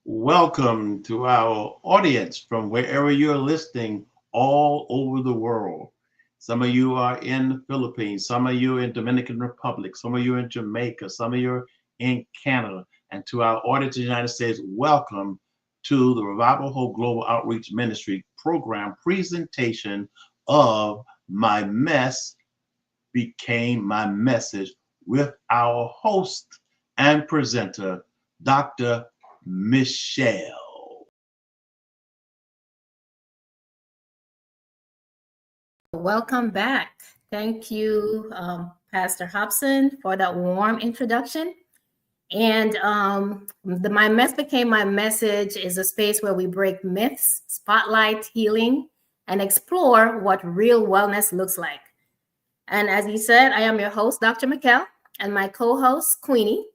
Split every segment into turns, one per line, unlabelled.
Welcome to our audience from wherever you're listening all over the world. Some of you are in the Philippines, some of you in Dominican Republic, some of you in Jamaica, some of you in Canada. And to our audience in the United States, welcome to the Revival Hope Global Outreach Ministry program presentation of My Mess Became My Message with our host and presenter, Dr. Michelle.
Welcome back. Thank you, Pastor Hobson, for that warm introduction. And My Mess Became My Message is a space where we break myths, spotlight healing, and explore what real wellness looks like. And as you said, I am your host, Dr. Michiel, and my co-host, Queenie.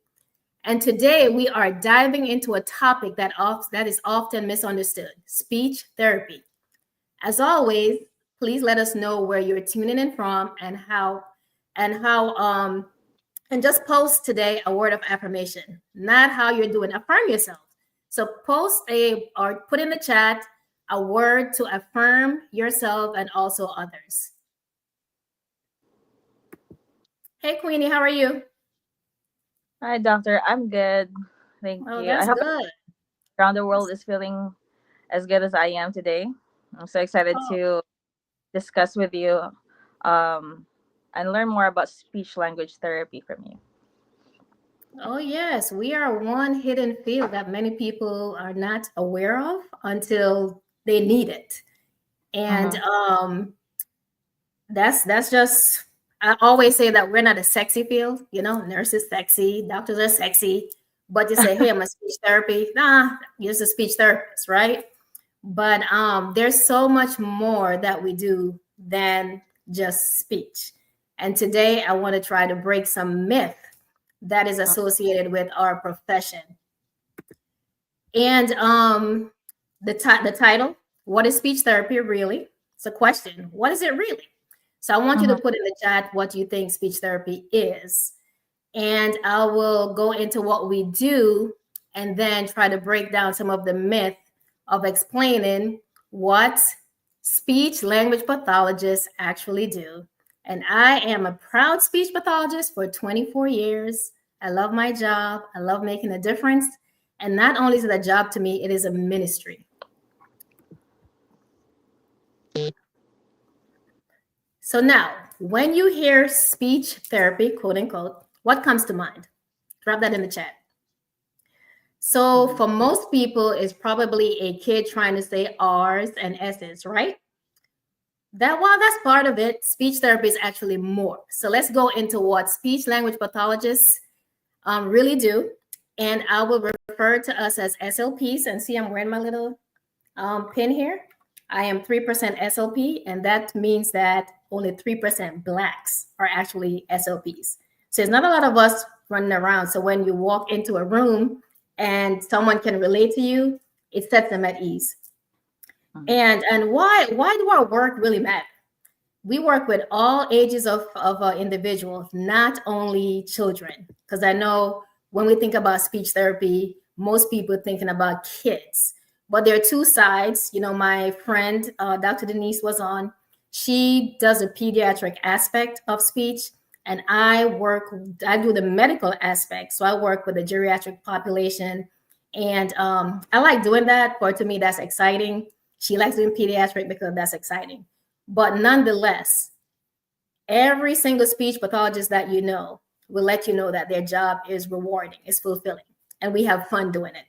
And today we are diving into a topic that is often misunderstood: speech therapy. As always, please let us know where you're tuning in from and just post today a word of affirmation, not how you're doing. Affirm yourself. So or put in the chat a word to affirm yourself and also others. Hey, Queenie, how are you?
Hi, doctor. I'm good. Thank
Oh,
you. I
that's
hope
good.
around the world is feeling as good as I am today. I'm so excited
Oh,
to discuss with you um, and learn more about speech language therapy from you.
oh, yes. We are one hidden field that many people are not aware of until they need it. And
Mm-hmm.
that's just, I always say that we're not a sexy field. Nurses sexy, doctors are sexy, but you say, hey, I'm a speech therapy. Nah, you're just a speech therapist, right? But there's so much more that we do than just speech. And today I want to try to break some myth that is associated with our profession. And the title, what is speech therapy really? It's a question. What is it really? So I want you to
Mm-hmm.
put in the chat what you think speech therapy is. And I will go into what we do and then try to break down some of the myth of explaining what speech language pathologists actually do. And I am a proud speech pathologist for 24 years. I love my job. I love making a difference. And not only is it a job to me, it is a ministry. So now, when you hear speech therapy, quote unquote, what comes to mind? Drop that in the chat. So for most people, it's probably a kid trying to say R's and S's, right? While that's part of it, speech therapy is actually more. So let's go into what speech language pathologists really do. And I will refer to us as SLPs. And see, I'm wearing my little pin here. I am 3% SLP, and that means that only 3% Blacks are actually SLPs. So there's not a lot of us running around. So when you walk into a room and someone can relate to you, it sets them at ease. And why do our work really matter? We work with all ages of individuals, not only children. Because I know when we think about speech therapy, most people are thinking about kids. But there are two sides. My friend, Dr. Denise, was on. She does a pediatric aspect of speech, and I do the medical aspect. So I work with the geriatric population. And I like doing that. For to me, that's exciting. She likes doing pediatric because that's exciting. But nonetheless, every single speech pathologist that you know will let you know that their job is rewarding, is fulfilling, and we have fun doing it.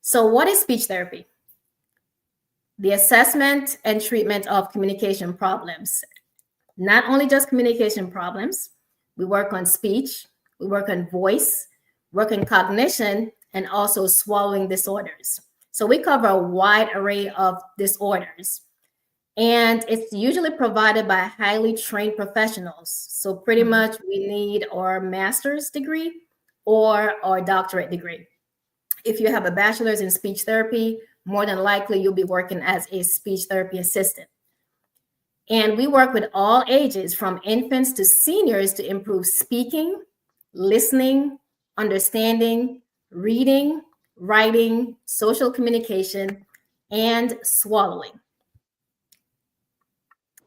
So what is speech therapy? The assessment and treatment of communication problems. Not only just communication problems, we work on speech, we work on voice, work on cognition, and also swallowing disorders. So we cover a wide array of disorders. And it's usually provided by highly trained professionals. So pretty much we need our master's degree or our doctorate degree. If you have a bachelor's in speech therapy, more than likely you'll be working as a speech therapy assistant. And we work with all ages, from infants to seniors, to improve speaking, listening, understanding, reading, writing, social communication, and swallowing.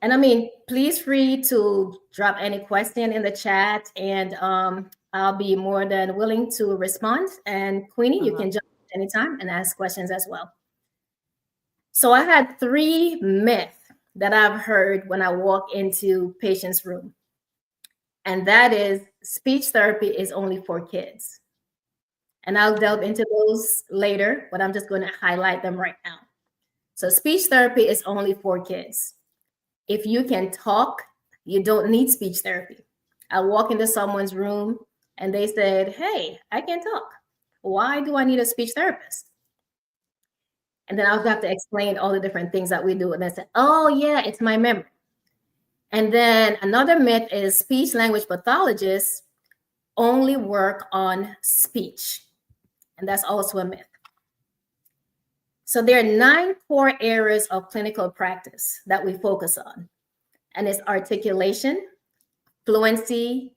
And I mean, please free to drop any question in the chat, and I'll be more than willing to respond. And Queenie, you can jump anytime and ask questions as well. So I had 3 myths that I've heard when I walk into patient's room. And that is speech therapy is only for kids. And I'll delve into those later, but I'm just going to highlight them right now. So speech therapy is only for kids. If you can talk, you don't need speech therapy. I walk into someone's room and they said, hey, I can talk. Why do I need a speech therapist? And then I'll have to explain all the different things that we do. And they say, oh, yeah, it's my memory. And then another myth is speech language pathologists only work on speech. And that's also a myth. So there are 9 core areas of clinical practice that we focus on. And it's articulation, fluency,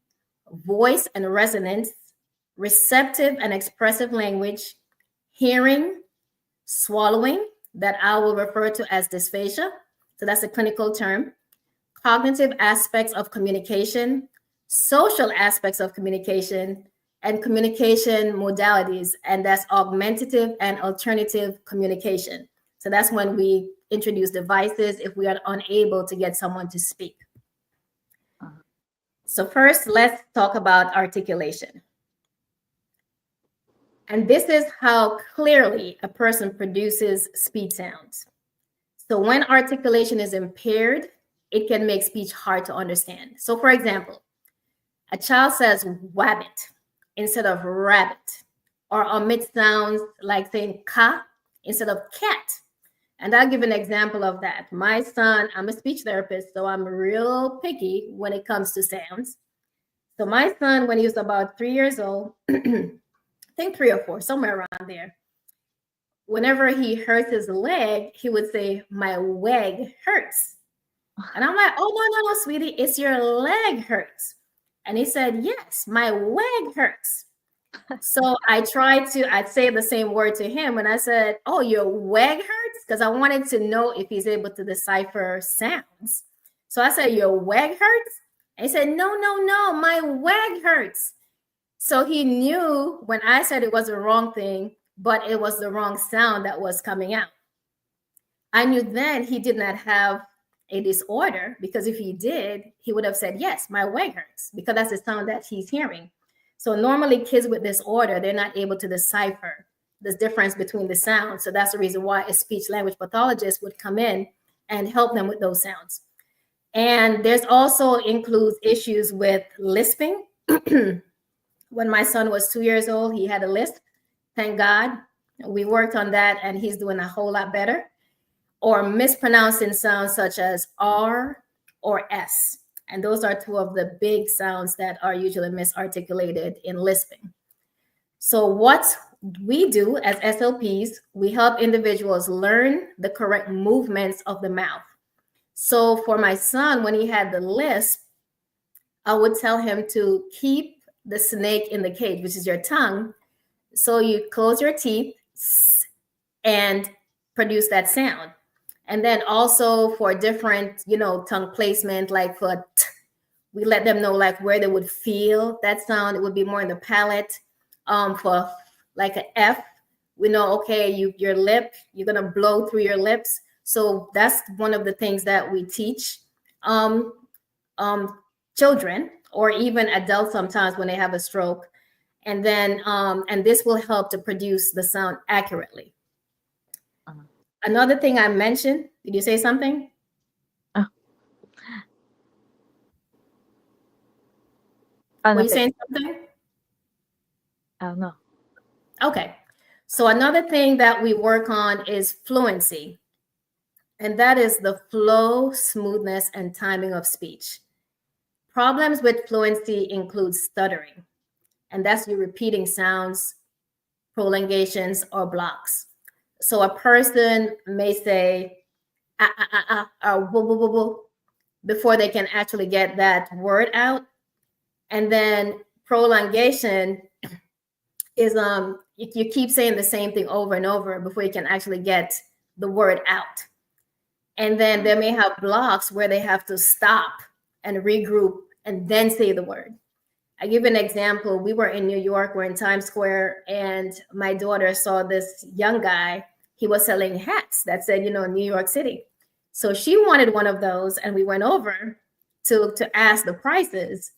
voice and resonance, receptive and expressive language, hearing, swallowing, that I will refer to as dysphagia. So that's a clinical term. Cognitive aspects of communication, social aspects of communication, and communication modalities, and that's augmentative and alternative communication. So that's when we introduce devices if we are unable to get someone to speak. So first, let's talk about articulation. And this is how clearly a person produces speech sounds. So when articulation is impaired, it can make speech hard to understand. So for example, a child says wabbit instead of rabbit, or omit sounds like saying ka instead of cat. And I'll give an example of that. My son, I'm a speech therapist, so I'm real picky when it comes to sounds. So my son, when he was about 3 years old, I think 3 or 4, somewhere around there, whenever he hurts his leg, he would say, my leg hurts. And I'm like, oh, no, sweetie, it's your leg hurts. And he said, yes, my leg hurts. So I'd say the same word to him. And I said, oh, your leg hurts? Because I wanted to know if he's able to decipher sounds. So I said, your leg hurts? And he said, no, my leg hurts. So he knew when I said it was the wrong thing, but it was the wrong sound that was coming out. I knew then he did not have a disorder, because if he did, he would have said, yes, my leg hurts, because that's the sound that he's hearing. So normally kids with disorder, they're not able to decipher the difference between the sounds. So that's the reason why a speech language pathologist would come in and help them with those sounds. And there's also includes issues with lisping. When my son was 2 years old, he had a lisp. Thank God we worked on that, and he's doing a whole lot better. Or mispronouncing sounds such as R or S. And those are 2 of the big sounds that are usually misarticulated in lisping. So what we do as SLPs, we help individuals learn the correct movements of the mouth. So for my son, when he had the lisp, I would tell him to keep the snake in the cage, which is your tongue. So you close your teeth and produce that sound. And then also for different, tongue placement, like for t, we let them know like where they would feel that sound. It would be more in the palate. For like an F, we know, okay, your lip, you're gonna blow through your lips. So that's one of the things that we teach children or even adults sometimes when they have a stroke. And then, and this will help to produce the sound accurately. Another thing I mentioned, did you say something? Were you saying something?
No.
Okay. So another thing that we work on is fluency. And that is the flow, smoothness, and timing of speech. Problems with fluency include stuttering. And that's you repeating sounds, prolongations, or blocks. So a person may say, or woo, woo, woo, woo, before they can actually get that word out. And then prolongation is you keep saying the same thing over and over before you can actually get the word out. And then they may have blocks where they have to stop and regroup and then say the word. I give an example. We were in New York, we're in Times Square, and my daughter saw this young guy. He was selling hats that said, New York City. So she wanted one of those, and we went over to ask the prices.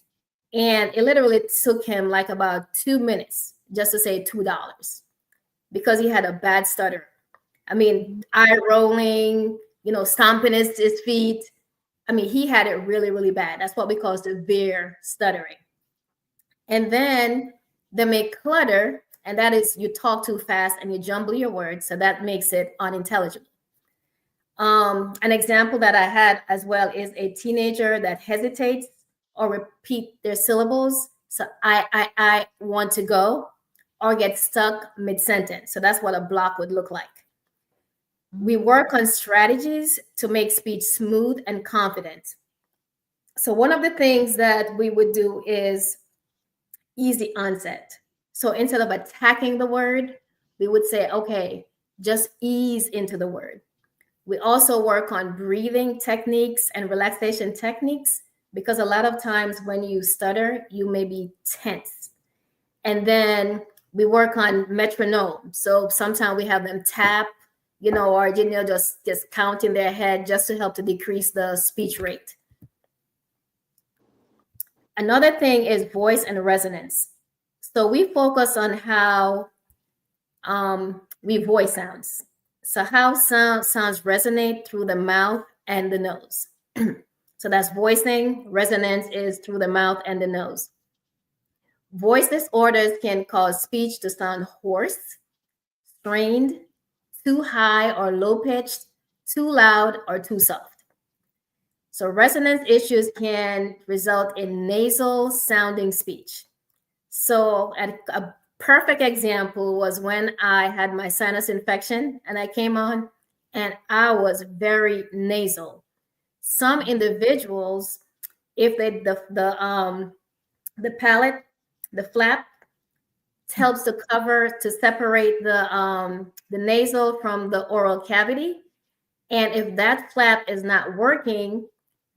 And it literally took him like about 2 minutes just to say $2 because he had a bad stutter. I mean, eye rolling, stomping his feet. I mean, he had it really, really bad. That's what we call severe stuttering. And then they make clutter, and that is you talk too fast and you jumble your words, so that makes it unintelligible. An example that I had as well is a teenager that hesitates or repeat their syllables. So I want to go, or get stuck mid-sentence. So that's what a block would look like. We work on strategies to make speech smooth and confident. So one of the things that we would do is easy onset. So instead of attacking the word, we would say, okay, just ease into the word. We also work on breathing techniques and relaxation techniques, because a lot of times when you stutter, you may be tense. And then we work on metronome. So sometimes we have them tap, or just count in their head just to help to decrease the speech rate. Another thing is voice and resonance. So we focus on how we voice sounds. So how sounds resonate through the mouth and the nose. So that's voicing. Resonance is through the mouth and the nose. Voice disorders can cause speech to sound hoarse, strained, too high or low pitched, too loud or too soft. So resonance issues can result in nasal sounding speech. So a perfect example was when I had my sinus infection and I came on and I was very nasal. Some individuals, if they the palate, the flap helps to separate the nasal from the oral cavity. And if that flap is not working,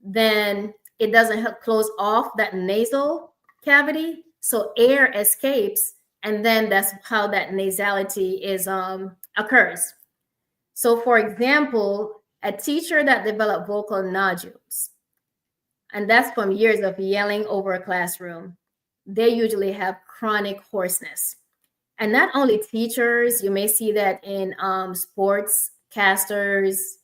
then it doesn't help close off that nasal cavity. So air escapes, and then that's how that nasality is occurs. So for example, a teacher that developed vocal nodules, and that's from years of yelling over a classroom, they usually have chronic hoarseness. And not only teachers, you may see that in sports casters,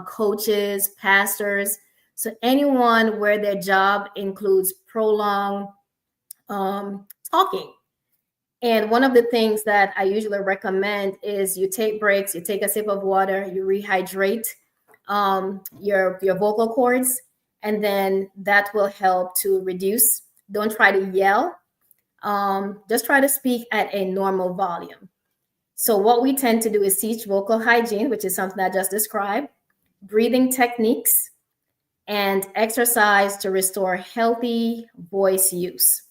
coaches, pastors. So anyone where their job includes prolonged talking. And one of the things that I usually recommend is you take breaks, you take a sip of water, you rehydrate your vocal cords, and then that will help to reduce. Don't try to yell. Just try to speak at a normal volume. So what we tend to do is teach vocal hygiene, which is something I just described, breathing techniques, and exercise to restore healthy voice use.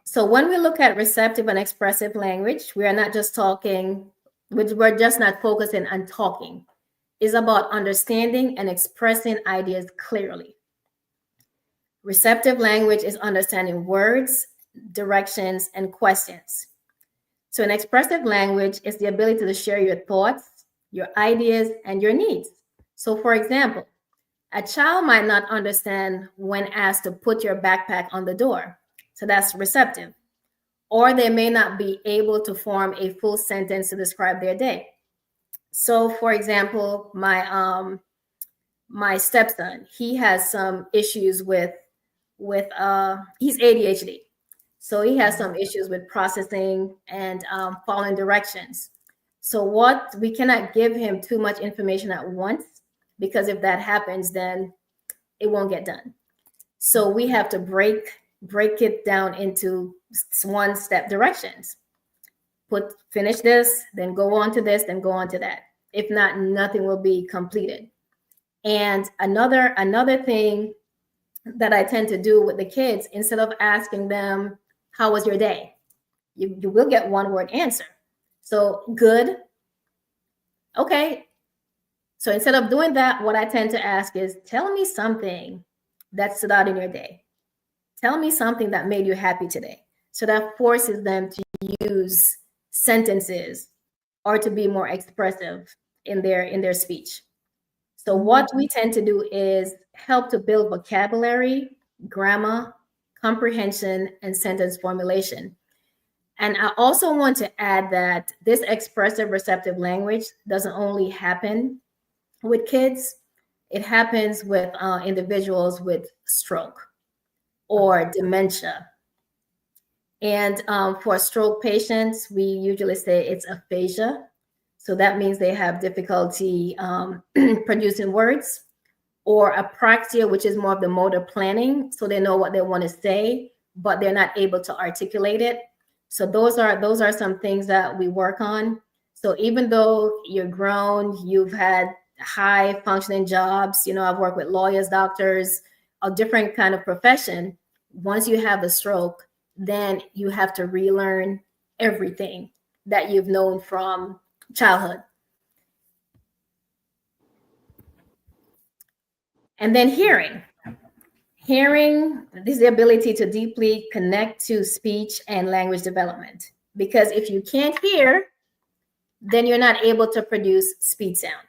So when we look at receptive and expressive language, we are not just talking, we're just not focusing on talking. It's about understanding and expressing ideas clearly. Receptive language is understanding words, directions, and questions. So an expressive language is the ability to share your thoughts, your ideas, and your needs. So for example, a child might not understand when asked to put your backpack on the door. So that's receptive. Or they may not be able to form a full sentence to describe their day. So for example, my stepson, he has some issues with he's ADHD. So he has some issues with processing and following directions. So what we cannot give him too much information at once, because if that happens, then it won't get done. So we have to break it down into one-step directions. Finish this, then go on to this, then go on to that. If not, nothing will be completed. And another thing that I tend to do with the kids, instead of asking them, How was your day? You will get one word answer. So good. Okay. So instead of doing that, what I tend to ask is, tell me something that stood out in your day. Tell me something that made you happy today. So that forces them to use sentences or to be more expressive in their speech. So what we tend to do is help to build vocabulary, grammar, comprehension, and sentence formulation. And I also want to add that this expressive receptive language doesn't only happen with kids, it happens with individuals with stroke or dementia. And for stroke patients, we usually say it's aphasia. So that means they have difficulty producing words, or apraxia, which is more of the motor planning. So they know what they want to say, but they're not able to articulate it. So those are some things that we work on. So even though you're grown, you've had high functioning jobs, I've worked with lawyers, doctors, a different kind of profession. Once you have a stroke, then you have to relearn everything that you've known from childhood. And then hearing. Hearing is the ability to deeply connect to speech and language development. Because if you can't hear, then you're not able to produce speech sound.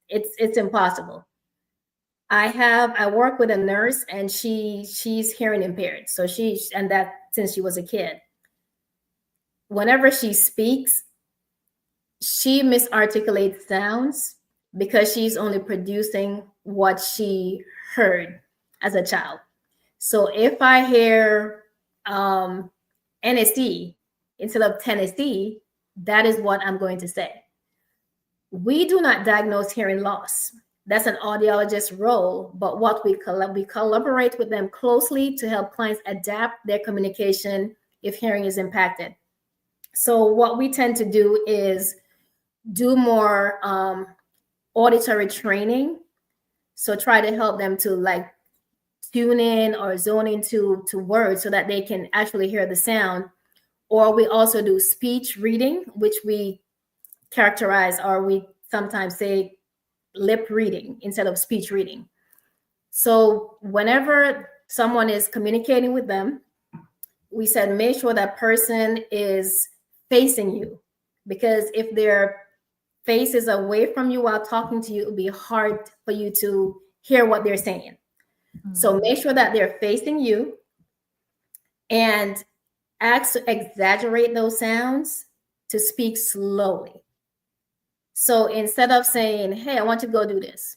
It's impossible. I work with a nurse, and she's hearing impaired. So and that since she was a kid. Whenever she speaks, she misarticulates sounds because she's only producing what she heard as a child. So if I hear NSD instead of Tennessee, that is what I'm going to say. We do not diagnose hearing loss. That's an audiologist's role, but what we collaborate with them closely to help clients adapt their communication if hearing is impacted. So what we tend to do is do more auditory training. So try to help them to tune in or zone into words so that they can actually hear the sound. Or we also do speech reading, which we characterize, or we sometimes say lip reading instead of speech reading. So whenever someone is communicating with them, we said make sure that person is facing you, because if their face is away from you while talking to you, it would be hard for you to hear what they're saying. So make sure that they're facing you, and ask to exaggerate those sounds, to speak slowly. So instead of saying, hey, I want you to go do this,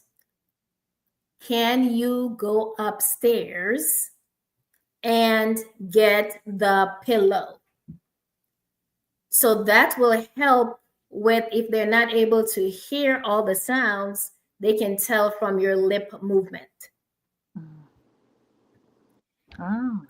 can you go upstairs and get the pillow? So that will help with, if they're not able to hear all the sounds, they can tell from your lip movement.
Oh.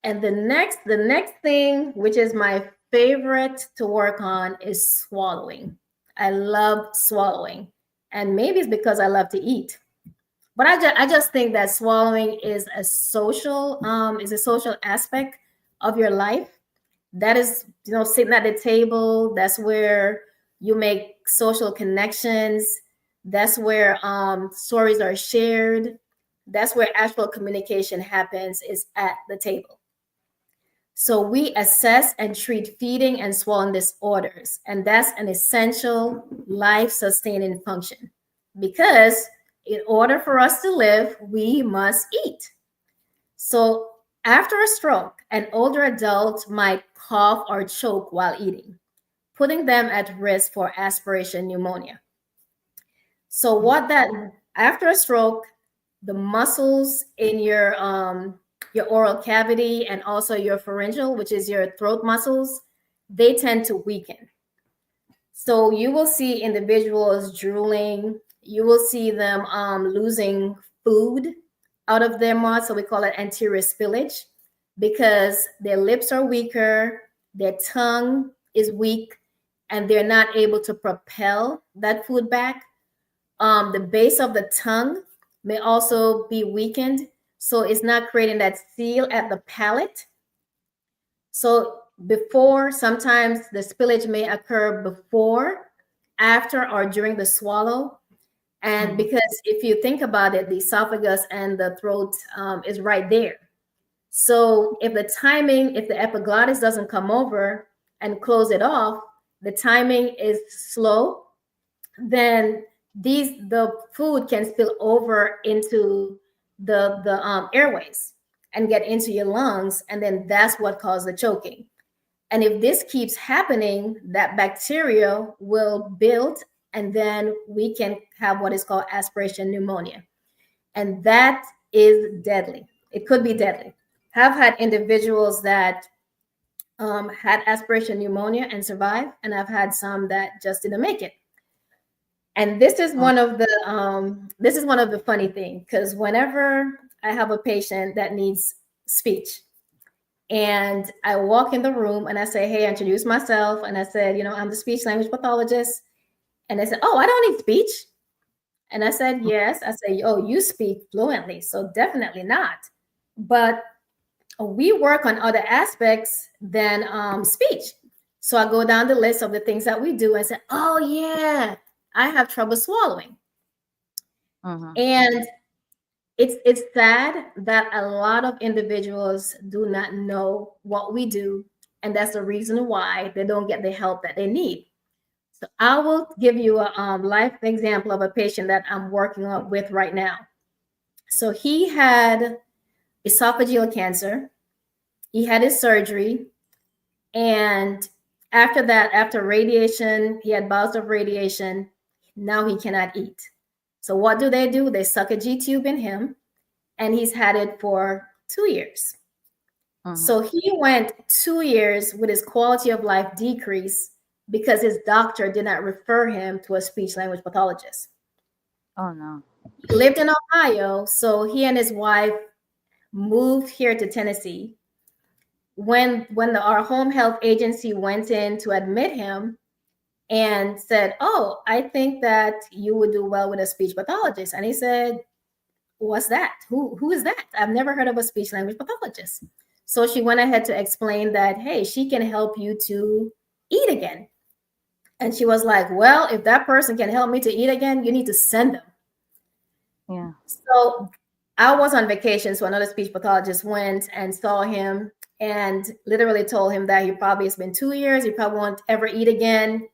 And the next thing, which is my favorite to work on, is swallowing. I love swallowing, and maybe it's because I love to eat, but I just think that swallowing is a social aspect of your life. That is, sitting at the table. That's where you make social connections. That's where stories are shared. That's where actual communication happens, is at the table. So we assess and treat feeding and swallowing disorders, and that's an essential life-sustaining function, because in order for us to live, we must eat. So after a stroke, an older adult might cough or choke while eating, putting them at risk for aspiration pneumonia. So after a stroke, the muscles in your oral cavity and also your pharyngeal, which is your throat muscles, they tend to weaken. So you will see individuals drooling. You will see them losing food out of their mouth. So we call it anterior spillage, because their lips are weaker, their tongue is weak, and they're not able to propel that food back. The base of the tongue may also be weakened, so it's not creating that seal at the palate So before, sometimes the spillage may occur before, after, or during the swallow. And
Mhm.
because if you think about it, the esophagus and the throat is right there. So if the timing, if the epiglottis doesn't come over and close it off, the timing is slow, then the food can spill over into the airways and get into your lungs, and then that's what caused the choking. And if this keeps happening, that bacteria will build, and then we can have what is called aspiration pneumonia. And that is deadly. It could be deadly. Have had individuals that had aspiration pneumonia and survived, and I've had some that just didn't make it. And
Oh,
this is one of the funny things, because whenever I have a patient that needs speech, and I walk in the room and I say, "Hey," I introduce myself, and I said, "I'm the speech language pathologist." And they said, "Oh, I don't need speech." And I said, "Yes." I say, "Oh, you speak fluently, so definitely not." But we work on other aspects than speech. So I go down the list of the things that we do and say, "Oh, yeah, I have trouble swallowing."
mhm.
And it's sad that a lot of individuals do not know what we do, and that's the reason why they don't get the help that they need. So I will give you a life example of a patient that I'm working on with right now. So he had esophageal cancer. He had his surgery, and after that, after radiation, he had bouts of radiation. Now he cannot eat. So what do? They suck a G tube in him, and he's had it for 2 years.
Mhm.
So he went 2 years with his quality of life decrease because his doctor did not refer him to a speech language pathologist.
Oh no.
He lived in Ohio, so he and his wife moved here to Tennessee. When our home health agency went in to admit him and said, "Oh, I think that you would do well with a speech pathologist," and he said, "What's that? Who is that? I've never heard of a speech language pathologist." So she went ahead to explain that, hey, she can help you to eat again. And she was like, "Well, if that person can help me to eat again, you need to send them."
Yeah.
So I was on vacation, so another speech pathologist went and saw him and literally told him that he probably, it's been 2 years, he probably won't ever eat again.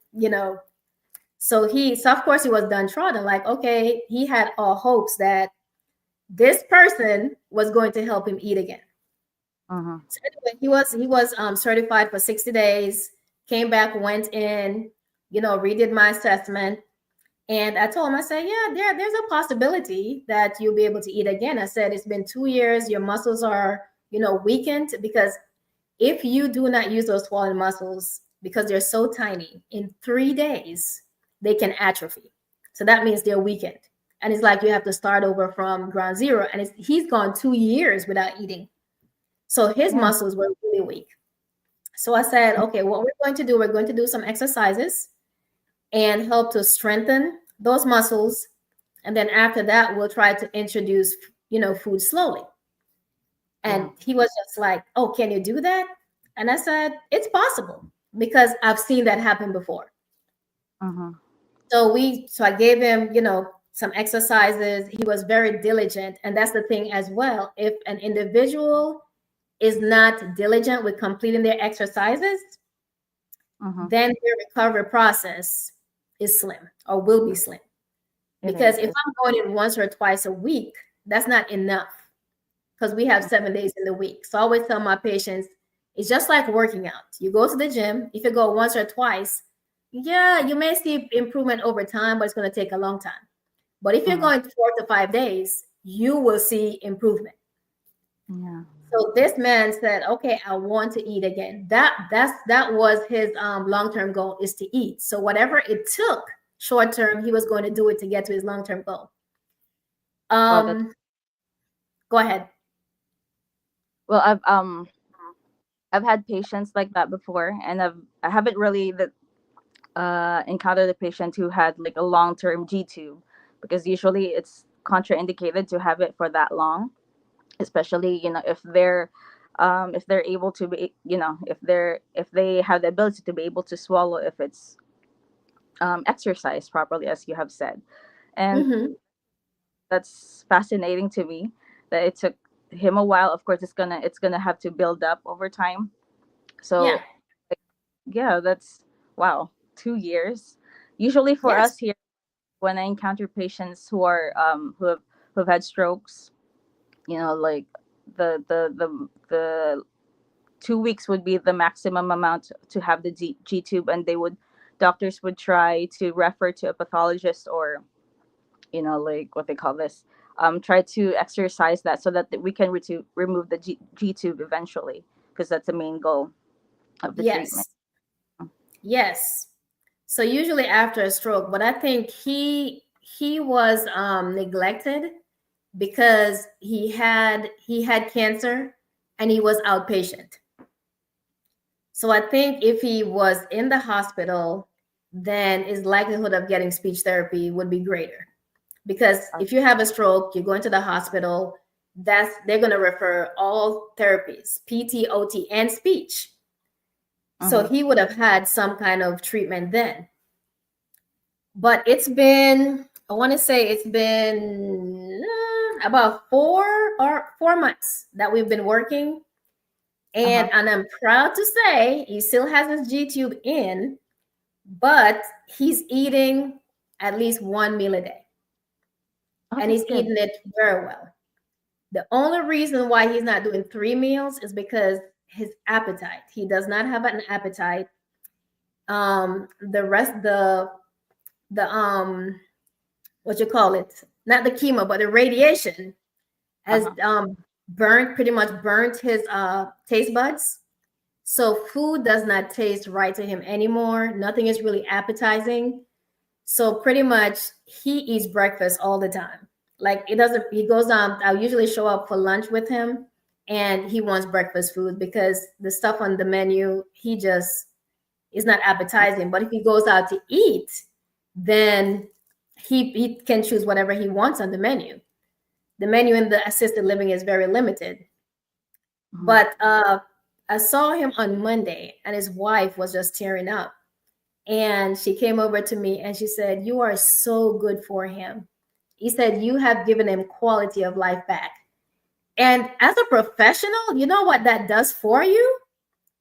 So of course he was downtrodden. Like, okay, he had all hopes that this person was going to help him eat again.
Mhm.
So anyway, he was certified for 60 days, came back, went in, redid my assessment. And I told him, I said, "Yeah, there's a possibility that you'll be able to eat again." I said, "It's been 2 years, your muscles are, weakened, because if you do not use those swollen muscles, because they're so tiny, in 3 days, they can atrophy. So that means they're weakened. And it's like you have to start over from ground zero. And he's gone 2 years without eating. So his
Yeah.
muscles were really weak. So I said, okay, what we're going to do some exercises and help to strengthen those muscles. And then after that, we'll try to introduce, food slowly.
Yeah.
And he was just like, "Oh, can you do that?" And I said, "It's possible because I've seen that happen before."
Mhm.
So I gave him, some exercises. He was very diligent. And that's the thing as well. If an individual is not diligent with completing their exercises,
Mhm.
then their recovery process is slim or will be slim.
It
Because
is.
if I'm going in once or twice a week, that's not enough, because we have 7 days in the week. So I always tell my patients, it's just like working out. You go to the gym, if you go once or twice, yeah, you may see improvement over time, but it's going to take a long time. But if you're
Mhm.
going 4 to 5 days, you will see improvement.
Yeah.
So this man said, "Okay, I want to eat again." That was his long-term goal, is to eat. So whatever it took short term, he was going to do it to get to his long-term goal.
Well, that.
Um, Go ahead.
Well, I've had patients like that before, and I haven't really encountered a patient who had like a long term G tube, because usually it's contraindicated to have it for that long, especially if they're if they're able to be, if they have the ability to be able to swallow, if it's exercise properly, as you have said. And
Mm-hmm.
that's fascinating to me that it took him a while. Of course, it's gonna have to build up over time.
Yeah.
So yeah, that's wow, 2 years. Usually for
Yes.
us here, when I encounter patients who have had strokes, like the 2 weeks would be the maximum amount to have the G tube, and doctors would try to refer to a pathologist, or like what they call this, try to exercise that so that we can remove the G tube eventually, because that's the main goal of the treatment.
Yes. Yes. So usually after a stroke, but I think he was neglected because he had cancer and he was outpatient. So I think if he was in the hospital, then his likelihood of getting speech therapy would be greater. Because if you have a stroke, you go into the hospital, they're going to refer all therapies, PT, OT, and speech. So
Mm-hmm.
he would have had some kind of treatment then. But it's been, I want to say it's been about 4 months that we've been working. And,
Uh-huh.
and I'm proud to say he still has his G tube in, but he's eating at least one meal a day.
Oh,
And
that's
he's
good.
eating it very well. The only reason why he's not doing 3 meals is because his appetite. He does not have an appetite. The rest, the what you call it, not the chemo, but the radiation has
Uh-huh.
pretty much burnt his taste buds. So food does not taste right to him anymore. Nothing is really appetizing. So pretty much he eats breakfast all the time. Like it doesn't, he goes I'll usually show up for lunch with him and he wants breakfast food because the stuff on the menu, he just is not appetizing. But if he goes out to eat, then he can choose whatever he wants on the menu. The menu in the assisted living is very limited.
Mm-hmm.
But I saw him on Monday and his wife was just tearing up. And she came over to me and she said, "You are so good for him." He said, "You have given him quality of life back." And as a professional, you know what that does for you?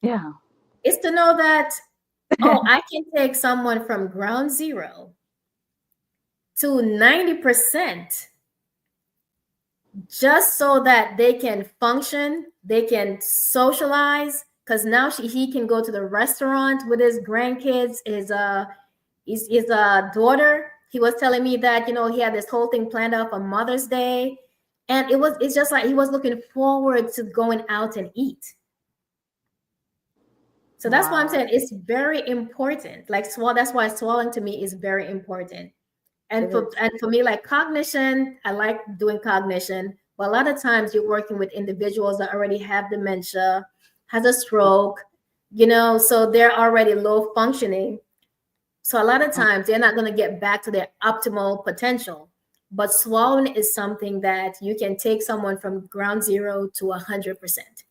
Yeah.
It's to know that, oh, I can take someone from ground zero to 90% just so that they can function, they can socialize. Because now he can go to the restaurant with his grandkids, his daughter. He was telling me that he had this whole thing planned out for Mother's Day, and it's just like he was looking forward to going out and eat. So that's why I'm
Wow.
saying it's very important. Like that's why swallowing to me is very important.
It is.
And for me, like cognition, I like doing cognition. But a lot of times you're working with individuals that already have dementia, has a stroke, so they're already low functioning. So a lot of
Mm-hmm.
times they're not going to get back to their optimal potential. But swallowing is something that you can take someone from ground zero to 100%.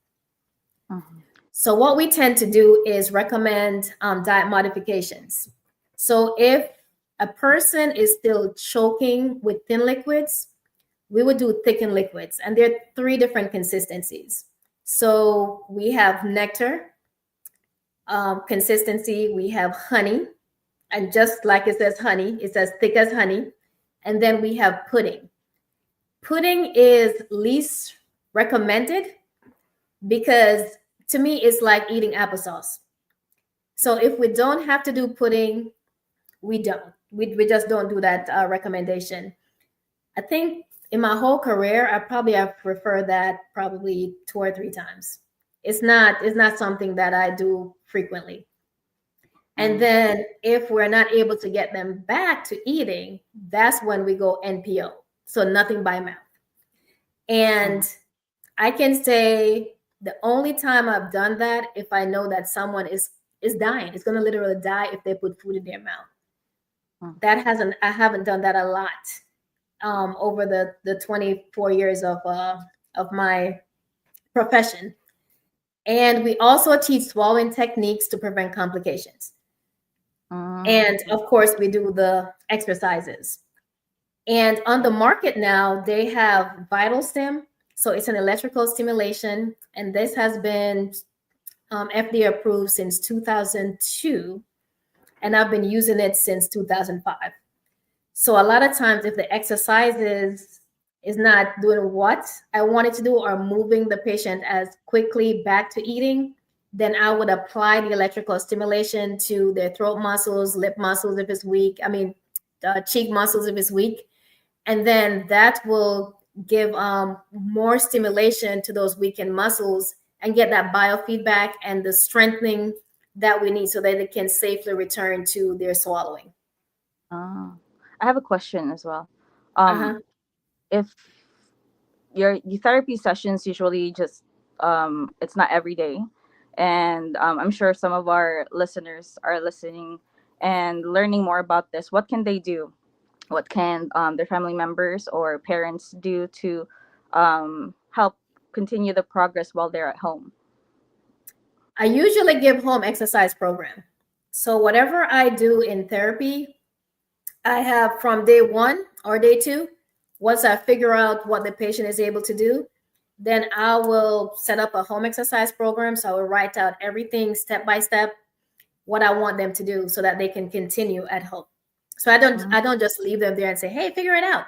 So what we tend to do is recommend diet modifications. So if a person is still choking with thin liquids, we would do thickened liquids. And there are 3 different consistencies. So we have nectar consistency, we have honey, and just like it says honey, it's as thick as honey. And then we have pudding. Pudding is least recommended because to me, it's like eating applesauce. So if we don't have to do pudding, we don't. We just don't do that recommendation. I think in my whole career, I probably have preferred that probably 2 or 3 times. It's not something that I do frequently. And
Mm-hmm.
then if we're not able to get them back to eating, that's when we go NPO. So nothing by mouth. And I can say the only time I've done that if I know that someone is dying, it's gonna literally die if they put food in their mouth. I haven't done that a lot over the 24 years of my profession. And we also teach swallowing techniques to prevent complications. And of course, we do the exercises. And on the market now, they have Vital Stim. So it's an electrical stimulation. And this has been FDA approved since 2002. And I've been using it since 2005. So a lot of times, if the exercises is not doing what I wanted to do or moving the patient as quickly back to eating, then I would apply the electrical stimulation to their throat muscles, lip muscles if it's weak. I mean, cheek muscles if it's weak. And then that will give more stimulation to those weakened muscles and get that biofeedback and the strengthening that we need so that they can safely return to their swallowing.
I have a question as well.
Uh-huh.
If your therapy sessions usually just it's not every day, and I'm sure some of our listeners are listening and learning more about this, what can they do? What can their family members or parents do to help continue the progress while they're at home?
I usually give home exercise program. So whatever I do in therapy, I have from day one or day two. Once I figure out what the patient is able to do, then I will set up a home exercise program. So I will write out everything step by step, what I want them to do so that they can continue at home. So I don't just leave them there and say, hey, figure it out.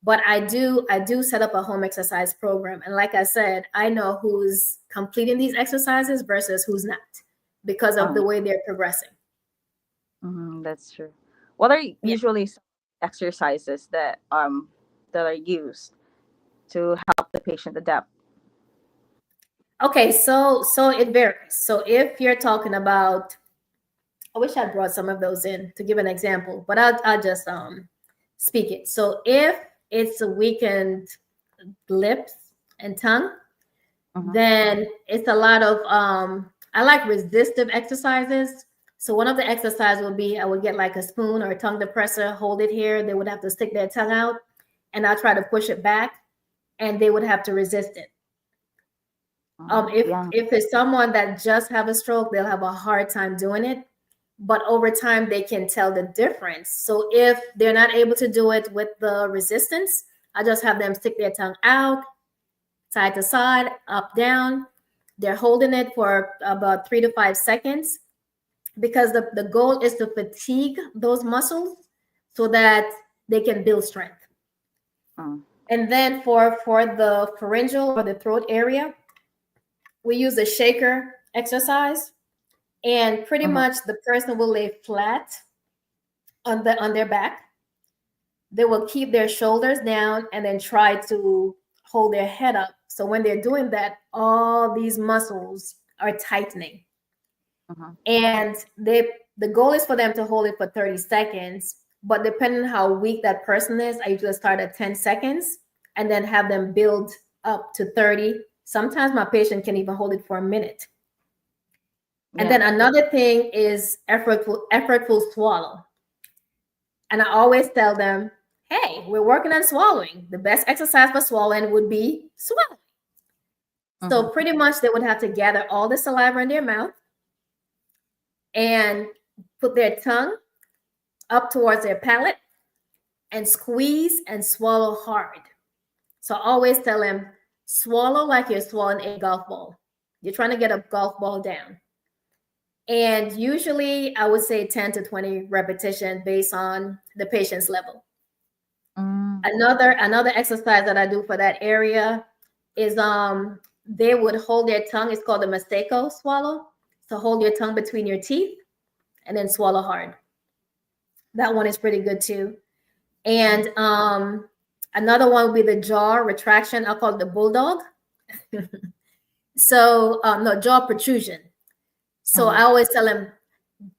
But I do set up a home exercise program. And like I said, I know who's completing these exercises versus who's not because of the way they're progressing.
That's true. What are usually some exercises that are used to help the patient adapt?
Okay, so it varies. So if you're talking about, I wish I brought some of those in to give an example, but I'll just speak it. So if it's a weakened lips and tongue, then it's a lot of I like resistive exercises. So one of the exercises would be I would get like a spoon or a tongue depressor, hold it here. They would have to stick their tongue out, and I'll try to push it back, and they would have to resist it. If it's someone that just have a stroke, they'll have a hard time doing it. But over time, they can tell the difference. So if they're not able to do it with the resistance, I just have them stick their tongue out, side to side, up, down. They're holding it for about 3 to 5 seconds because the goal is to fatigue those muscles so that they can build strength. And then for the pharyngeal or the throat area, we use a shaker exercise. And pretty much the person will lay flat on their back. They will keep their shoulders down and then try to hold their head up. So when they're doing that, all these muscles are tightening. And the goal is for them to hold it for 30 seconds. But depending on how weak that person is, I usually start at 10 seconds and then have them build up to 30. Sometimes my patient can even hold it for a minute. And then another thing is effortful swallow. And I always tell them, hey, we're working on swallowing. The best exercise for swallowing would be swallowing. So pretty much they would have to gather all the saliva in their mouth and put their tongue up towards their palate and squeeze and swallow hard. So I always tell them, swallow like you're swallowing a golf ball. You're trying to get a golf ball down. And usually I would say 10 to 20 repetitions based on the patient's level. Another exercise that I do for that area is they would hold their tongue. It's called the Masako swallow. So hold your tongue between your teeth and then swallow hard. That one is pretty good too. And another one would be the jaw retraction. I'll call it the bulldog. So no, jaw protrusion. So I always tell them,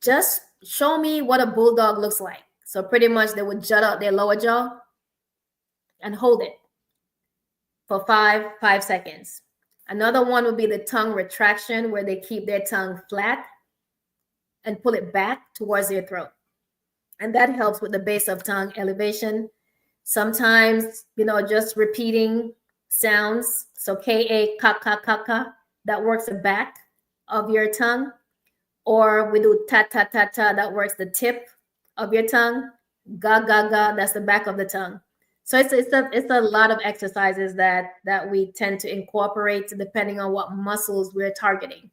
just show me what a bulldog looks like. So pretty much they would jut out their lower jaw and hold it for 5 seconds. Another one would be the tongue retraction, where they keep their tongue flat and pull it back towards their throat. And that helps with the base of tongue elevation. Sometimes, just repeating sounds. So K-A, ka, ka, ka, ka. that works the back of your tongue, or we do ta ta ta ta that works the tip of your tongue, ga ga ga that's the back of the tongue. So it's a lot of exercises that we tend to incorporate depending on what muscles we're targeting.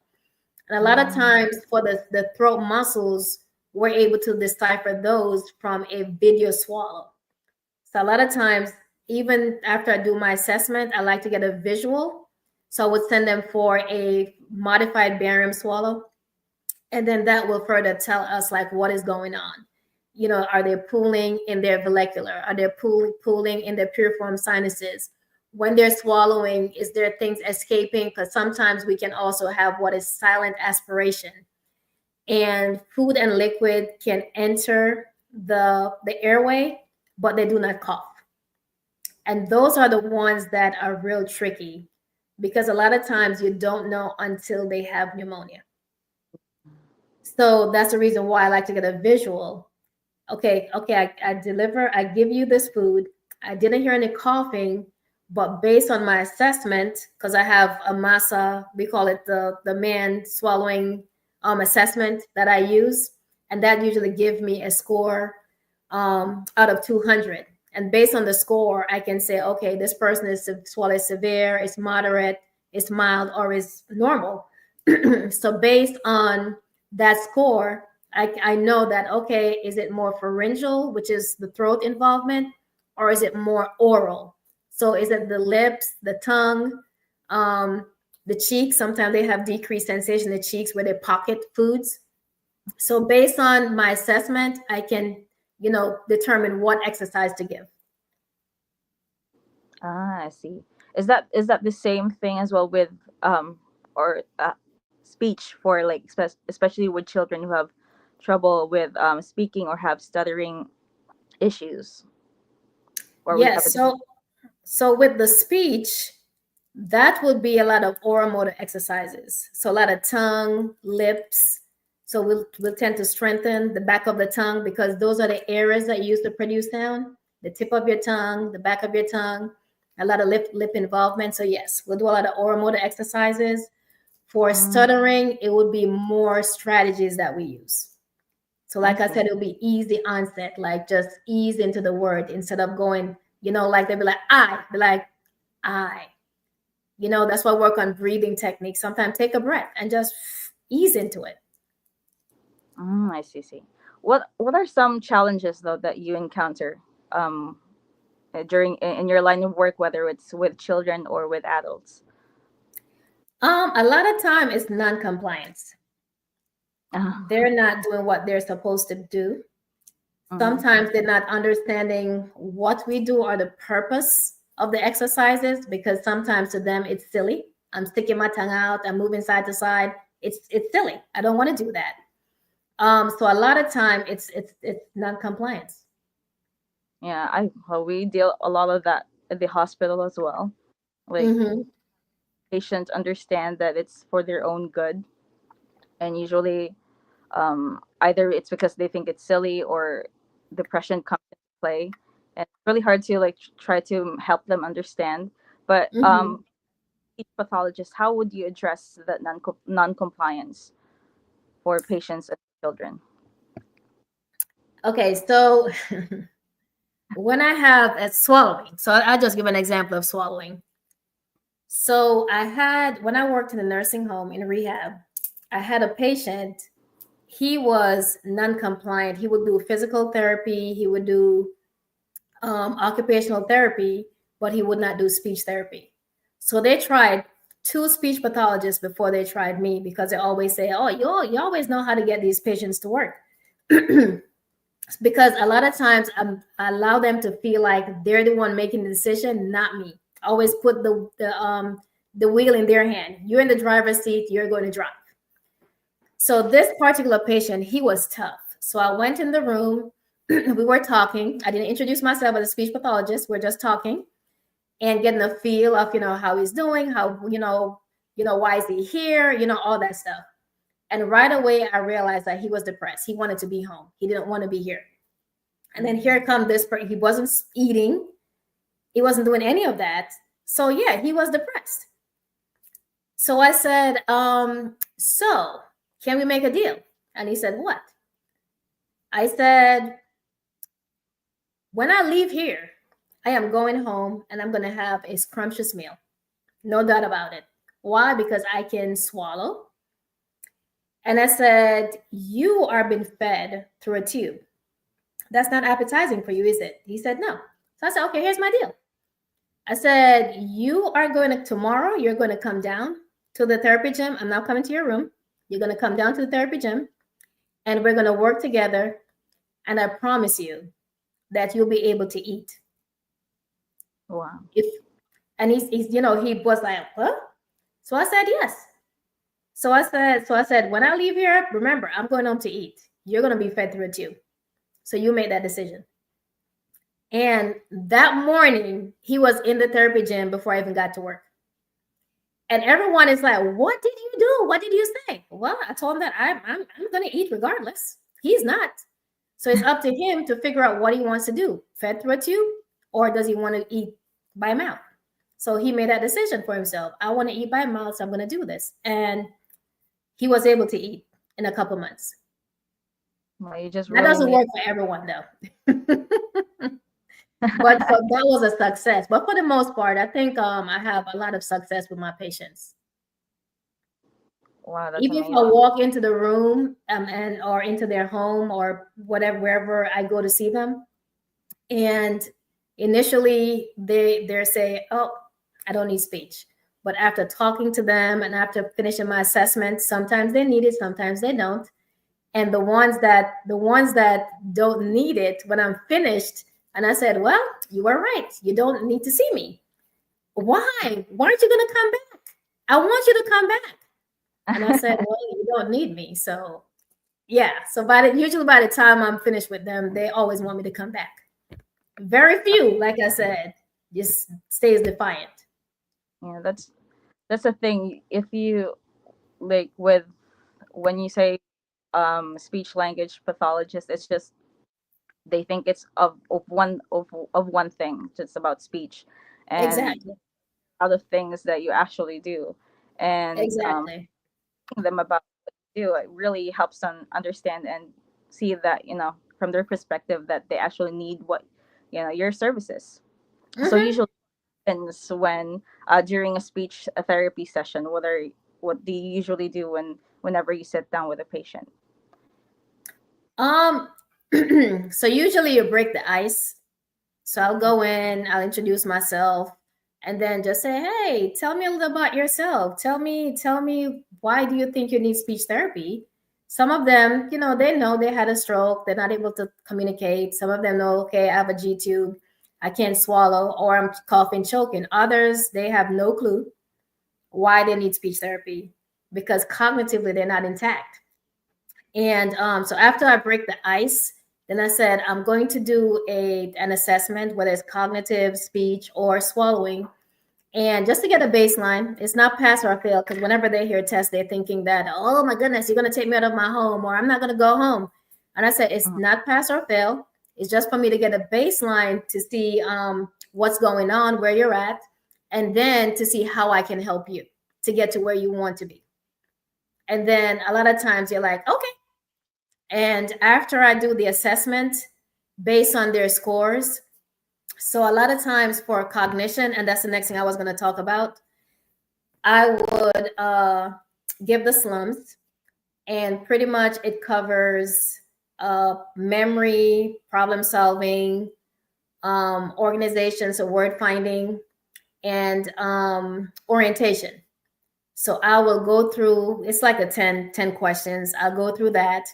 And a lot of times for the throat muscles, we're able to decipher those from a video swallow. So a lot of times, even after I do my assessment, I like to get a visual. So I would send them for a modified barium swallow, and then that will further tell us like what is going on. Are they pooling in their vallecular? Are they pooling in their piriform sinuses? When they're swallowing, is there things escaping? Because sometimes we can also have what is silent aspiration, and food and liquid can enter the airway, but they do not cough. And those are the ones that are real tricky, because a lot of times you don't know until they have pneumonia. So that's the reason why I like to get a visual. Okay, I deliver, I give you this food. I didn't hear any coughing, but based on my assessment, because I have a massa, we call it the man swallowing assessment that I use, and that usually gives me a score out of 200. And based on the score, I can say, okay, this person is swallow severe, it's moderate, it's mild, or it's normal. So based on that score, I know that, okay, is it more pharyngeal, which is the throat involvement, or is it more oral? So is it the lips, the tongue, the cheeks? Sometimes they have decreased sensation in the cheeks where they pocket foods. So based on my assessment, I can, determine what exercise to give.
I see. Is that the same thing as well with or speech for like especially with children who have trouble with speaking or have stuttering issues, or we have a
Yes.
different.
So with the speech, that would be a lot of oral motor exercises. So a lot of tongue, lips. So we'll tend to strengthen the back of the tongue, because those are the areas that you use to produce sound. The tip of your tongue, the back of your tongue, a lot of lip involvement. So yes, we'll do a lot of oral motor exercises. For stuttering, it would be more strategies that we use. So
I
like I
see.
said, it'll be easy onset, like just ease into the word instead of going, like they'll be like, I, be like, I. That's why I work on breathing techniques. Sometimes take a breath and just ease into it.
I see. What are some challenges though that you encounter um during in your line of work, whether it's with children or with adults?
A lot of time it's non-compliance.
Uh,
They're not doing what they're supposed to do.
mhm.
Sometimes they're not understanding what we do or the purpose of the exercises, because sometimes to them it's silly. I'm sticking my tongue out, I'm moving side to side. It's silly. I don't want to do that. So a lot of time it's non-compliance.
Yeah, we deal a lot of that at the hospital as well. Like
Mm-hmm.
patients understand that it's for their own good, and usually either it's because they think it's silly or depression comes into play, and it's really hard to like try to help them understand. But
Mm-hmm.
each pathologist, how would you address that non-compliance for patients and children?
Okay, so when I have a swallowing, so I'll just give an example of swallowing. So when I worked in a nursing home in rehab, I had a patient. He was non-compliant. He would do physical therapy. He would do occupational therapy, but he would not do speech therapy. So they tried two speech pathologists before they tried me, because they always say, "Oh, you always know how to get these patients to work." Because a lot of times I allow them to feel like they're the one making the decision, not me. I always put the wheel in their hand. You're in the driver's seat. You're going to drive. So this particular patient, he was tough. So I went in the room. We were talking. I didn't introduce myself as a speech pathologist. We're just talking and getting a feel of how he's doing, how why is he here, all that stuff. And right away, I realized that he was depressed. He wanted to be home. He didn't want to be here. And then here come this person. He wasn't eating. He wasn't doing any of that. So yeah, he was depressed. So I said, so can we make a deal? And he said, what? I said, when I leave here, I am going home and I'm going to have a scrumptious meal. No doubt about it. Why? Because I can swallow. And I said, you are being fed through a tube. That's not appetizing for you, is it? He said, no. So I said, okay, here's my deal. I said, you are going to, tomorrow, you're going to come down to the therapy gym. I'm not coming to your room. You're going to come down to the therapy gym and we're going to work together. And I promise you that you'll be able to eat.
Wow.
And he's, you know, he was like, what? So I said, yes. So I said, when I leave here, remember, I'm going home to eat. You're going to be fed through a tube. So you made that decision. And that morning, he was in the therapy gym before I even got to work. And everyone is like, what did you do? What did you say? Well, I told him that I'm going to eat regardless. He's not. So it's up to him to figure out what he wants to do. Fed through a tube, or does he want to eat by mouth? So he made that decision for himself. I want to eat by mouth, so I'm going to do this. And he was able to eat in a couple months.
Well, you just
that
really
doesn't
made
work for everyone, though. But that was a success. But for the most part, I think I have a lot of success with my patients.
Wow, that's
Even if I
amazing.
walk into the room and or into their home or whatever, wherever I go to see them, and initially they say, oh, I don't need speech. But after talking to them and after finishing my assessment, sometimes they need it, sometimes they don't. And the ones that don't need it, when I'm finished, and I said, well, you were right. You don't need to see me. Why? Why aren't you going to come back? I want you to come back. And I said, well, you don't need me. So yeah. So usually by the time I'm finished with them, they always want me to come back. Very few, like I said, just stays defiant.
Yeah, that's the thing. If you like with when you say speech language pathologist, it's just they think it's of one thing, just about speech, and
Exactly.
other things that you actually do, and
Exactly.
them about what you do, it really helps them understand and see that, from their perspective, that they actually need what, your services. So
Mm-hmm.
usually happens when during a speech therapy session, what do you usually do whenever you sit down with a patient?
Um, so usually you break the ice. So I'll go in, I'll introduce myself, and then just say, hey, tell me a little about yourself. Tell me why do you think you need speech therapy? Some of them, they know they had a stroke, they're not able to communicate. Some of them know, okay, I have a G tube, I can't swallow, or I'm coughing, choking. Others, they have no clue why they need speech therapy because cognitively they're not intact. And so after I break the ice, then I said, I'm going to do an assessment, whether it's cognitive, speech, or swallowing. And just to get a baseline, it's not pass or fail, because whenever they hear test, they're thinking that, oh my goodness, you're going to take me out of my home, or I'm not going to go home. And I said, it's not pass or fail. It's just for me to get a baseline to see what's going on, where you're at, and then to see how I can help you to get to where you want to be. And then a lot of times you're like, okay. And after I do the assessment based on their scores, so a lot of times for cognition, and that's the next thing I was going to talk about, I would give the slums, and pretty much it covers memory, problem solving, organization, so word finding, and orientation. So I will go through, it's like a 10 questions. I'll go through that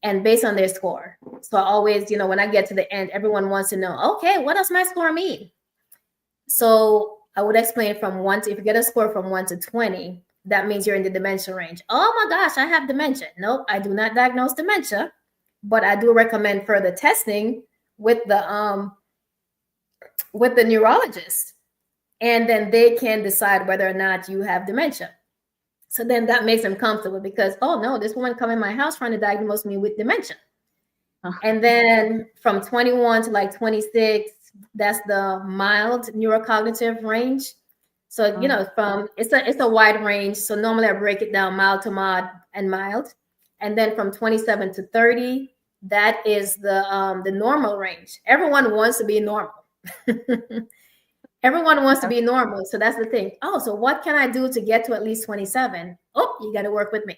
and based on their score. So I always, when I get to the end, everyone wants to know, okay, what does my score mean? So I would explain from if you get a score from 1 to 20, that means you're in the dementia range. Oh my gosh, I have dementia. Nope, I do not diagnose dementia, but I do recommend further testing with the neurologist. And then they can decide whether or not you have dementia. So then that makes them comfortable because, oh no, this woman come in my house trying to diagnose me with dementia. And then from 21 to like 26, that's the mild neurocognitive range. So,
Mm.
from it's a wide range. So normally I break it down mild to mild and mild. And then from 27 to 30, that is the normal range. Everyone wants to be normal. Everyone wants to
Yeah.
be normal. So that's the thing. Oh, so what can I do to get to at least 27? Oh, you got to work with me.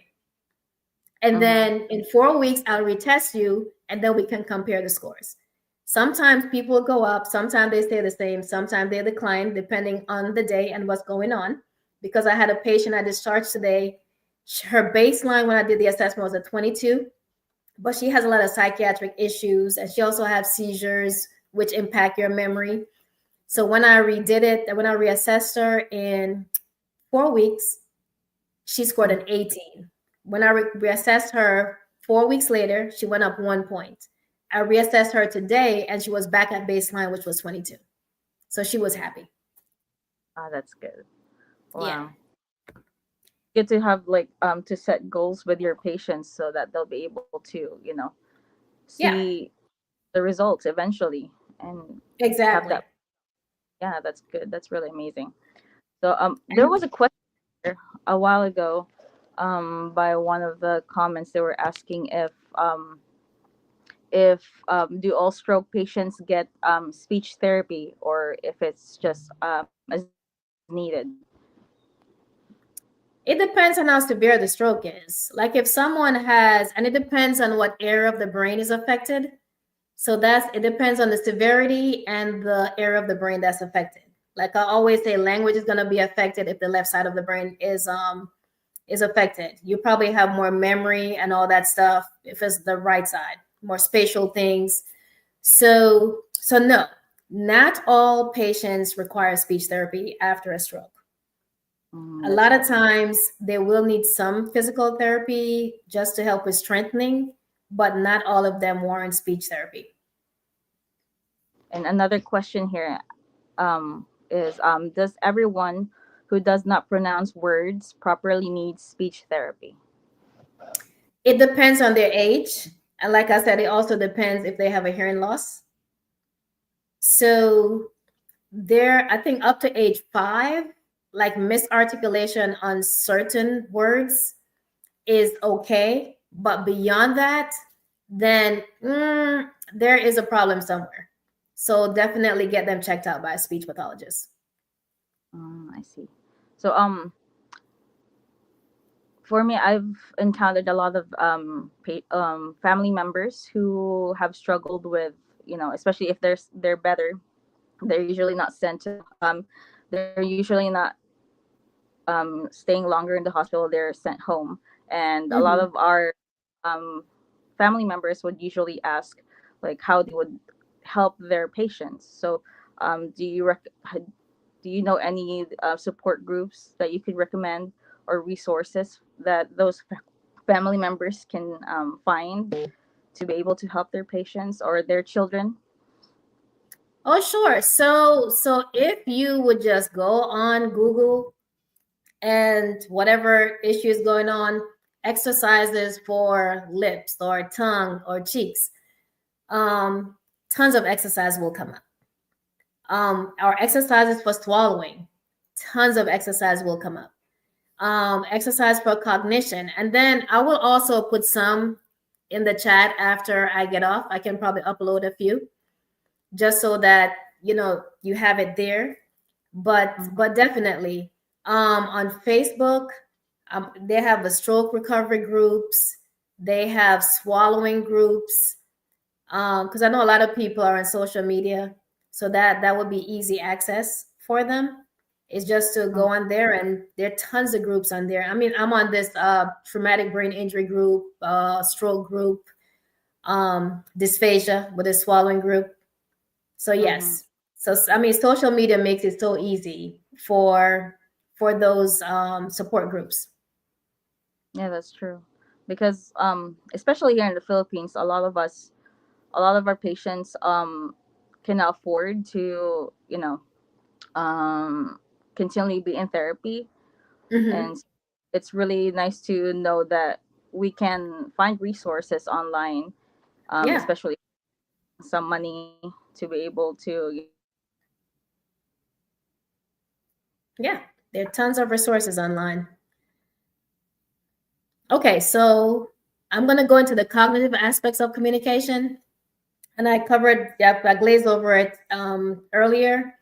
And
Mm-hmm.
then in 4 weeks, I'll retest you, and then we can compare the scores. Sometimes people go up, sometimes they stay the same, sometimes they decline, depending on the day and what's going on. Because I had a patient I discharged today. Her baseline when I did the assessment was a 22, but she has a lot of psychiatric issues, and she also has seizures, which impact your memory. So when I redid it, when I reassessed her in 4 weeks, she scored
Mm.
an 18. When I reassessed her 4 weeks later, she went up 1 point. I reassessed her today and she was back at baseline, which was 22. So she was happy.
Ah, that's good.
Yeah.
Wow. Good to have like to set goals with your patients so that they'll be able to,
Yeah,
see the results eventually and have
exactly.
that. Yeah, that's good. That's really amazing. So there
And
was a question a while ago by one of the comments. They were asking if do all stroke patients get speech therapy, or if it's just as needed.
it depends on how severe the stroke is. Like if someone has, and it depends on what area of the brain is affected. So it depends on the severity and the area of the brain that's affected. Like I always say, language is going to be affected if the left side of the brain is affected. You probably have more memory and all that stuff if it's the right side, more spatial things. So no, not all patients require speech therapy after a stroke. A
That's
lot
good.
of times they will need some physical therapy just to help with strengthening, but not all of them warrant speech therapy.
And another question here is does everyone who does not pronounce words properly need speech therapy?
It depends on their age. And like I said, it also depends if they have a hearing loss. So I think up to age 5, like misarticulation on certain words is okay. But beyond that, then there is a problem somewhere. So definitely get them checked out by a speech pathologist.
I see. So for me, I've encountered a lot of family members who have struggled with, especially if they're better, they're usually not sent to they're usually not staying longer in the hospital. They're sent home, and a lot
Mhm.
of our um, family members would usually ask like how they would help their patients. So do you know any support groups that you could recommend, or resources that those family members can find to be able to help their patients or their children?
Oh, sure. So if you would just go on Google and whatever issue is going on, exercises for lips or tongue or cheeks, um, tons of exercise will come up. Our exercises for swallowing, tons of exercise will come up. Exercise for cognition, and then I will also put some in the chat after I get off. I can probably upload a few just so that you have it there. But definitely on Facebook, they have the stroke recovery groups. They have swallowing groups because I know a lot of people are on social media, so that would be easy access for them. It's just to go on there, and there are tons of groups on there. I mean, I'm on this traumatic brain injury group, stroke group, dysphagia with a swallowing group. So
Mm-hmm.
yes, so I mean, social media makes it so easy for those support groups.
Yeah, that's true. Because especially here in the Philippines, a lot of our patients can afford to, um continually be in therapy,
Hmm.
and it's really nice to know that we can find resources online,
Yeah.
especially some money to be able to,
Yeah, there are tons of resources online. Okay, so I'm going to go into the cognitive aspects of communication. And I covered, yeah, I glazed over it earlier,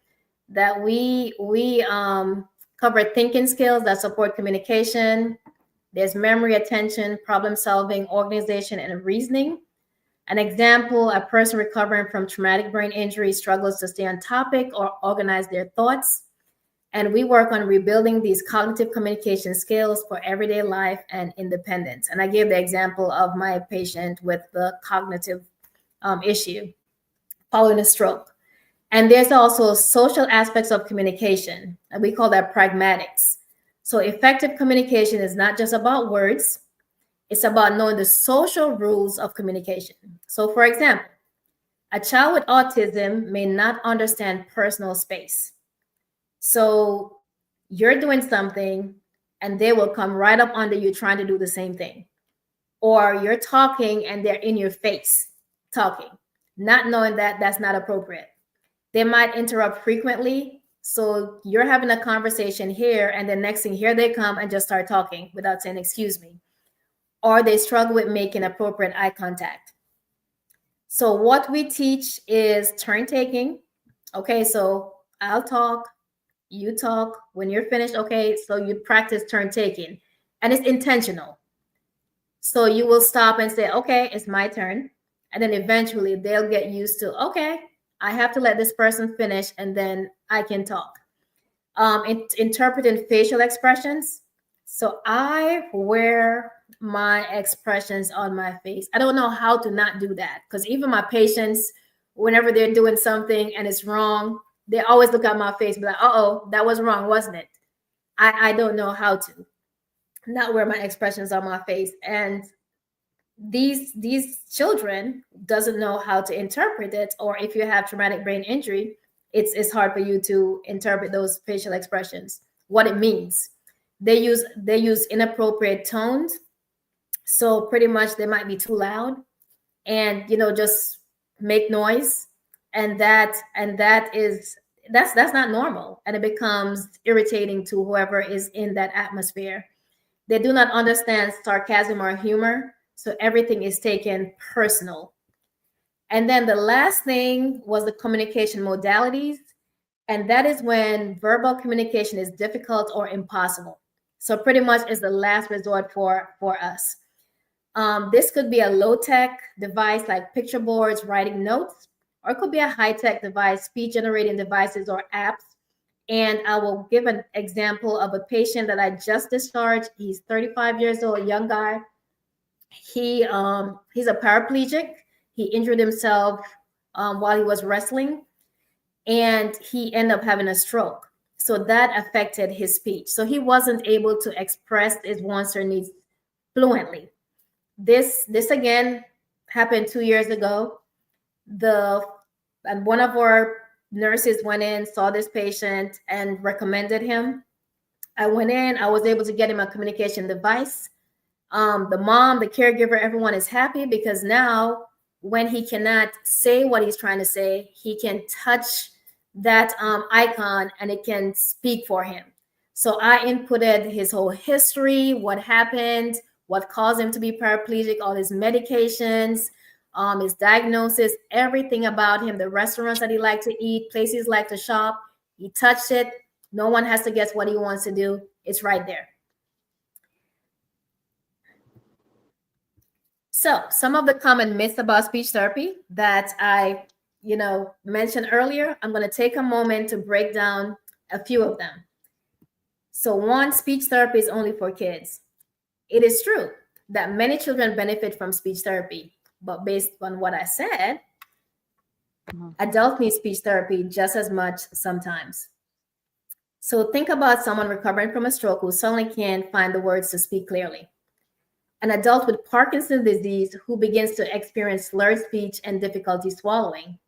that we covered thinking skills that support communication. There's memory, attention, problem solving, organization, and reasoning. An example, a person recovering from traumatic brain injury struggles to stay on topic or organize their thoughts. And we work on rebuilding these cognitive communication skills for everyday life and independence. And I gave the example of my patient with the cognitive issue following a stroke. And there's also social aspects of communication, and we call that pragmatics. So effective communication is not just about words, it's about knowing the social rules of communication. So for example, a child with autism may not understand personal space. So you're doing something and they will come right up under you trying to do the same thing. Or you're talking and they're in your face talking, not knowing that that's not appropriate. They might interrupt frequently. So you're having a conversation here, and the next thing, here they come and just start talking without saying, excuse me. Or they struggle with making appropriate eye contact. So what we teach is turn taking. Okay, so I'll talk, you talk. When you're finished, okay, so you practice turn taking. And it's intentional. So you will stop and say, okay, it's my turn. And then eventually they'll get used to, okay, I have to let this person finish and then I can talk. Interpreting facial expressions. So I wear my expressions on my face. I don't know how to not do that, because even my patients, whenever they're doing something and it's wrong, they always look at my face and be like, uh-oh, that was wrong, wasn't it? I don't know how to not wear my expressions on my face. And these children doesn't know how to interpret it, or if you have traumatic brain injury, it's hard for you to interpret those facial expressions, what it means. They use inappropriate tones. So pretty much they might be too loud and just make noise, and that's not normal, and it becomes irritating to whoever is in that atmosphere. They do not understand sarcasm or humor, so everything is taken personal. And then the last thing was the communication modalities, and that is when verbal communication is difficult or impossible. So pretty much is the last resort for us. This could be a low-tech device like picture boards, writing notes, or it could be a high-tech device, speech-generating devices or apps. And I will give an example of a patient that I just discharged. He's 35 years old, young guy. He's a paraplegic. He injured himself while he was wrestling, and he ended up having a stroke. So that affected his speech. So he wasn't able to express his wants or needs fluently. This again happened 2 years ago. And one of our nurses went in, saw this patient, and recommended him. I went in, I was able to get him a communication device. The mom, the caregiver, everyone is happy because now when he cannot say what he's trying to say, he can touch that icon and it can speak for him. So I inputted his whole history, what happened, what caused him to be paraplegic, all his medications, his diagnosis, everything about him, the restaurants that he liked to eat, places he liked to shop. He touched it. No one has to guess what he wants to do. It's right there. So some of the common myths about speech therapy that I mentioned earlier, I'm going to take a moment to break down a few of them. So one, speech therapy is only for kids. It is true that many children benefit from speech therapy, but based on what I said, adults need speech therapy just as much sometimes. So think about someone recovering from a stroke who suddenly can't find the words to speak clearly. An adult with Parkinson's disease who begins to experience slurred speech and difficulty swallowing.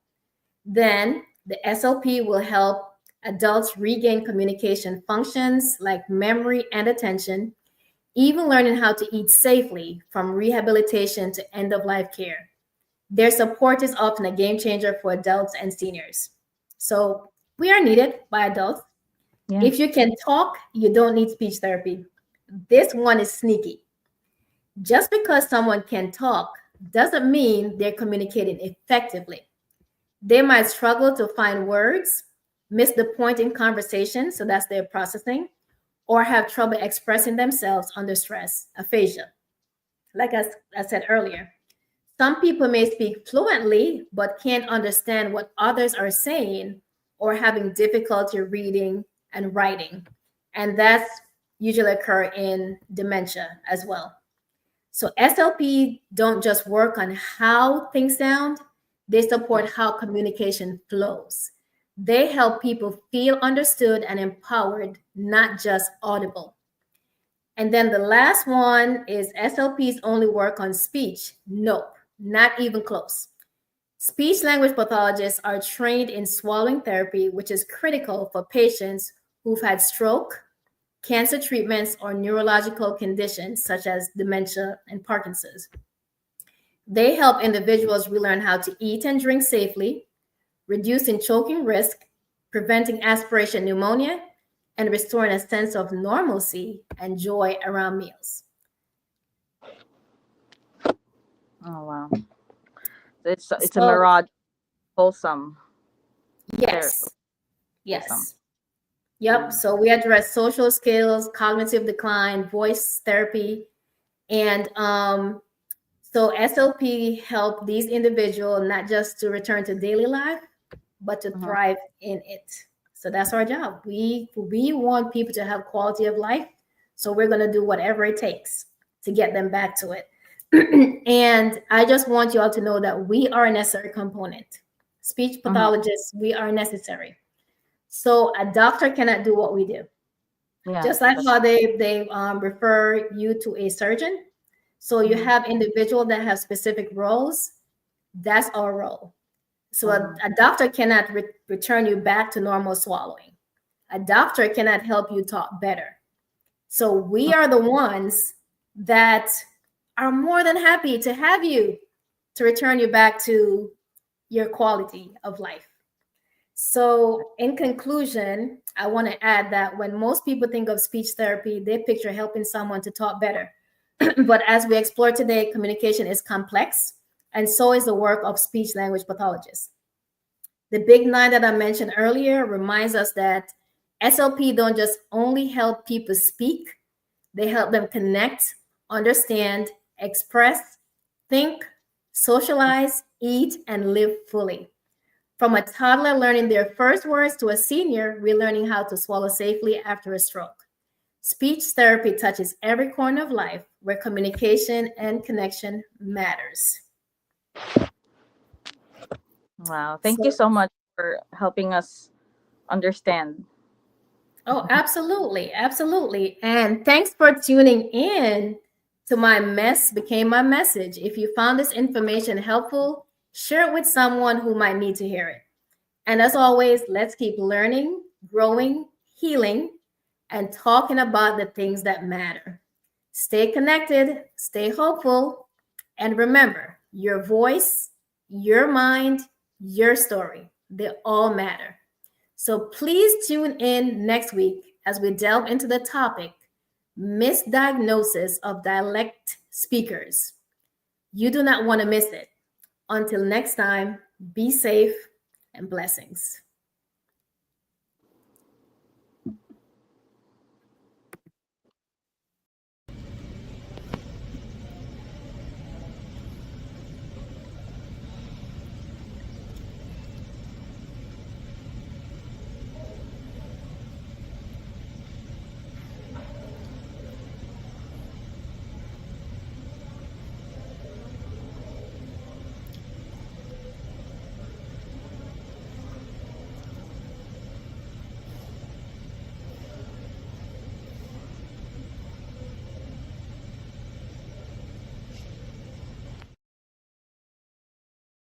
Then the SLP will help adults regain communication functions like memory and attention, even learning how to eat safely from rehabilitation to end-of-life care. Their support is often a game changer for adults and seniors. So we are needed by adults.
Yeah.
If you can talk, you don't need speech therapy. This one is sneaky. Just because someone can talk doesn't mean they're communicating effectively. They might struggle to find words, miss the point in conversation, so that's their processing, or have trouble expressing themselves under stress, aphasia. Like I said earlier, some people may speak fluently but can't understand what others are saying or having difficulty reading and writing. And that's usually occur in dementia as well. So SLP don't just work on how things sound, they support how communication flows. They help people feel understood and empowered, not just audible. And then the last one is SLPs only work on speech. Nope, not even close. Speech language pathologists are trained in swallowing therapy, which is critical for patients who've had stroke, cancer treatments, or neurological conditions such as dementia and Parkinson's. They help individuals relearn how to eat and drink safely, reducing choking risk, preventing aspiration pneumonia, and restoring a sense of normalcy and joy around meals.
Oh wow. It's a
So,
mirage, wholesome therapy.
yes,
Wholesome.
yes. Yep. So we address social skills, cognitive decline, voice therapy, and so SLP help these individuals not just to return to daily life, but to
Mhm.
thrive in it. So that's our job. We want people to have quality of life. So we're going to do whatever it takes to get them back to it. And I just want you all to know that we are a necessary component. Speech
Mhm.
pathologists, we are necessary. So a doctor cannot do what we do.
Yeah.
Just like
That's
how they refer you to a surgeon. So you
Mhm.
have individuals that have specific roles. That's our role. So
Mhm.
a doctor cannot return you back to normal swallowing. A doctor cannot help you talk better. So we are the ones that are more than happy to have you to return you back to your quality of life. So, in conclusion, I want to add that when most people think of speech therapy, they picture helping someone to talk better. But as we explore today, communication is complex, and so is the work of speech language pathologists. The big nine that I mentioned earlier reminds us that SLP don't just only help people speak, they help them connect, understand, express, think, socialize, eat, and live fully. From a toddler learning their first words to a senior relearning how to swallow safely after a stroke. Speech therapy touches every corner of life where communication and connection matters.
Wow. Thank you
So,
so much for helping us understand.
oh, absolutely, absolutely. And thanks for tuning in to My Mess Became My Message. If you found this information helpful, share it with someone who might need to hear it. And as always, let's keep learning, growing, healing, and talking about the things that matter. Stay connected, stay hopeful, and remember your voice, your mind, your story, they all matter. So please tune in next week as we delve into the topic misdiagnosis of dialect speakers. You do not want to miss it. Until next time, be safe and blessings.